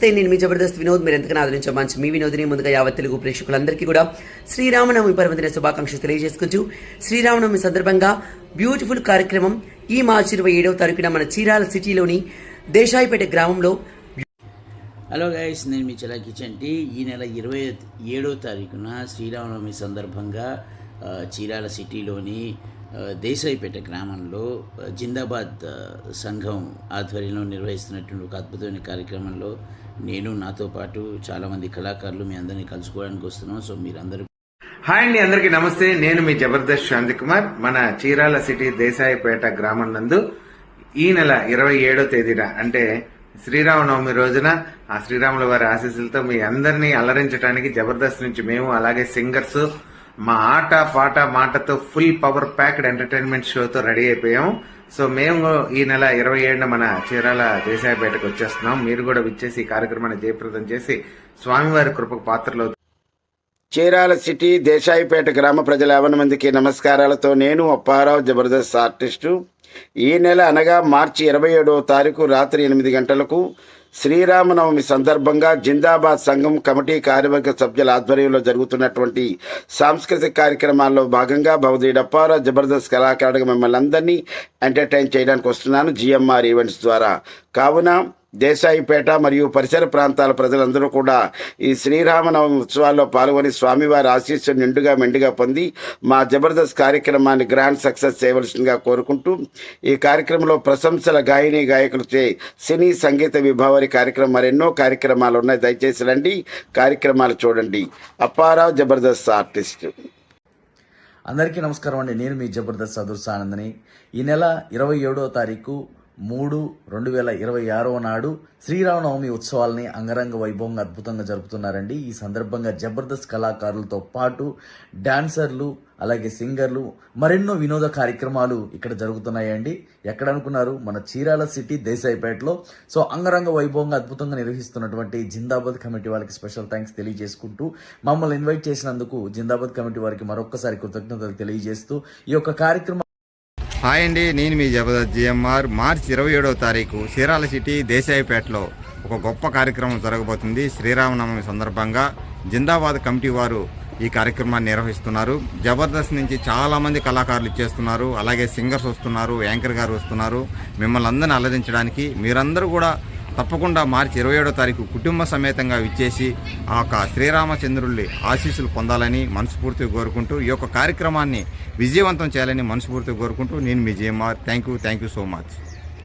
నేను మీ జబర్దస్త్ వినోద్. మీరు ఎంతగానో ఆదరించే మంచి మీ వినోదిని ముందుగా యావత్ తెలుగు ప్రేక్షకులందరికీ కూడా శ్రీరామనవమి పర్వదిన శుభాకాంక్షలు తెలియజేసుకుంటూ శ్రీరామనవమి సందర్భంగా బ్యూటిఫుల్ కార్యక్రమం ఈ మార్చి 27వ తారీఖున మన చీరాల సిటీలోని దేశాయిపేట గ్రామంలో. హలో గైస్, నేను మీ చలాకి చంటి. ఈ నెల 27వ తారీఖున శ్రీరామనవమి సందర్భంగా చీరాల సిటీలోని దేశాయిపేట గ్రామంలో జిందాబాద్ సంఘం ఆధ్వర్యంలో నిర్వహిస్తున్నటువంటి ఒక అద్భుతమైన కార్యక్రమంలో నేను, నాతో పాటు చాలామంది కళాకారులు మీ అందరినీ కలుసుకోవడానికి వస్తున్నాం. సో మీరందరూ హాయ్ అండి, అందరికీ నమస్తే. నేను మీ జబర్దస్త్ శాంతి కుమార్. మన చీరాల సిటీ దేశాయిపేట గ్రామం నందు ఈ నెల 27వ తేదీన అంటే శ్రీరామనవమి రోజున ఆ శ్రీరాముల వారి ఆశీస్సులతో మీ అందరినీ అలరించడానికి జబర్దస్త్ నుంచి మేము, అలాగే సింగర్స్, మా ఆట పాట మాటతో ఫుల్ పవర్ ప్యాక్డ్ ఎంటర్టైన్మెంట్ షోతో రెడీ అయిపోయాం. సో మేము ఈ నెల 27న మన చీరాల దేశాయిపేటకు వచ్చేస్తున్నాం. మీరు కూడా విచ్చేసి ఈ కార్యక్రమాన్ని జయప్రదం చేసి స్వామివారి కృపకు పాత్రలు. చీరాల సిటీ దేశాయిపేట గ్రామ ప్రజల 50 మందికి నమస్కారాలతో నేను అప్పారావు, జబర్దస్త్ ఆర్టిస్టు. ఈ నెల అనగా మార్చి 27వ తారీఖు రాత్రి 8 గంటలకు శ్రీరామనవమి సందర్భంగా జిందాబాద్ సంఘం కమిటీ కార్యవర్గ సభ్యుల ఆధ్వర్యంలో జరుగుతున్నటువంటి సాంస్కృతిక కార్యక్రమాల్లో భాగంగా భవదీయుడు అప్పారావు జబర్దస్త్ కళాకారుడిగా మిమ్మల్ని అందరినీ ఎంటర్టైన్ చేయడానికి వస్తున్నాను జిఎంఆర్ ఈవెంట్స్ ద్వారా. కావున దేశాయిపేట మరియు పరిసర ప్రాంతాల ప్రజలందరూ కూడా ఈ శ్రీరామనవమి ఉత్సవాల్లో పాల్గొని స్వామివారి ఆశీస్సులు నిండుగా మెండుగా పొంది మా జబర్దస్త్ కార్యక్రమాన్ని గ్రాండ్ సక్సెస్ చేయవలసిందిగా కోరుకుంటూ, ఈ కార్యక్రమంలో ప్రశంసల గాయని గాయకులచే సినీ సంగీత విభావరి కార్యక్రమం మరెన్నో కార్యక్రమాలు ఉన్నాయి. దయచేసి రండి, కార్యక్రమాలు చూడండి. అప్పారావు జబర్దస్త్ ఆర్టిస్ట్. అందరికీ నమస్కారం అండి. నేను మీ జబర్దస్త్ అదుర్సానందని. ఈ నెల 27వ తారీఖు 3/2026 నాడు శ్రీరామనవమి ఉత్సవాలని అంగరంగ వైభవంగా అద్భుతంగా జరుపుతున్నారండి. ఈ సందర్భంగా జబర్దస్త్ కళాకారులతో పాటు డాన్సర్లు, అలాగే సింగర్లు, మరెన్నో వినోద కార్యక్రమాలు ఇక్కడ జరుగుతున్నాయండి. ఎక్కడ అనుకున్నారు? మన చీరాల సిటీ దేశాయిపేటలో. సో అంగరంగ వైభవంగా అద్భుతంగా నిర్వహిస్తున్నటువంటి జిందాబాద్ కమిటీ వాళ్ళకి స్పెషల్ థ్యాంక్స్ తెలియజేసుకుంటూ, మమ్మల్ని ఇన్వైట్ చేసినందుకు జిందాబాద్ కమిటీ వారికి మరొక్కసారి కృతజ్ఞతలు తెలియజేస్తూ ఈ యొక్క కార్యక్రమం. హాయ్ అండి, నేను మీ జబర్దస్త్ జిఎంఆర్. మార్చి 27వ తారీఖు చీరాల సిటీ దేశాయిపేటలో ఒక గొప్ప కార్యక్రమం జరగబోతుంది. శ్రీరామనవమి సందర్భంగా జిందాబాద్ కమిటీ వారు ఈ కార్యక్రమాన్ని నిర్వహిస్తున్నారు. జబర్దస్త్ నుంచి చాలామంది కళాకారులు ఇచ్చేస్తున్నారు, అలాగే సింగర్స్ వస్తున్నారు, యాంకర్ గారు వస్తున్నారు మిమ్మల్ని అందరినీ అలరించడానికి. మీరందరూ కూడా తప్పకుండా మార్చి 27వ తారీఖు కుటుంబ సమేతంగా విచ్చేసి ఆ యొక్క శ్రీరామచంద్రుల్ని ఆశీస్సులు పొందాలని మనస్ఫూర్తిగా కోరుకుంటూ, ఈ యొక్క కార్యక్రమాన్ని విజయవంతం చేయాలని మనస్ఫూర్తిగా కోరుకుంటూ, నేను మీ GMR. Thank you so much.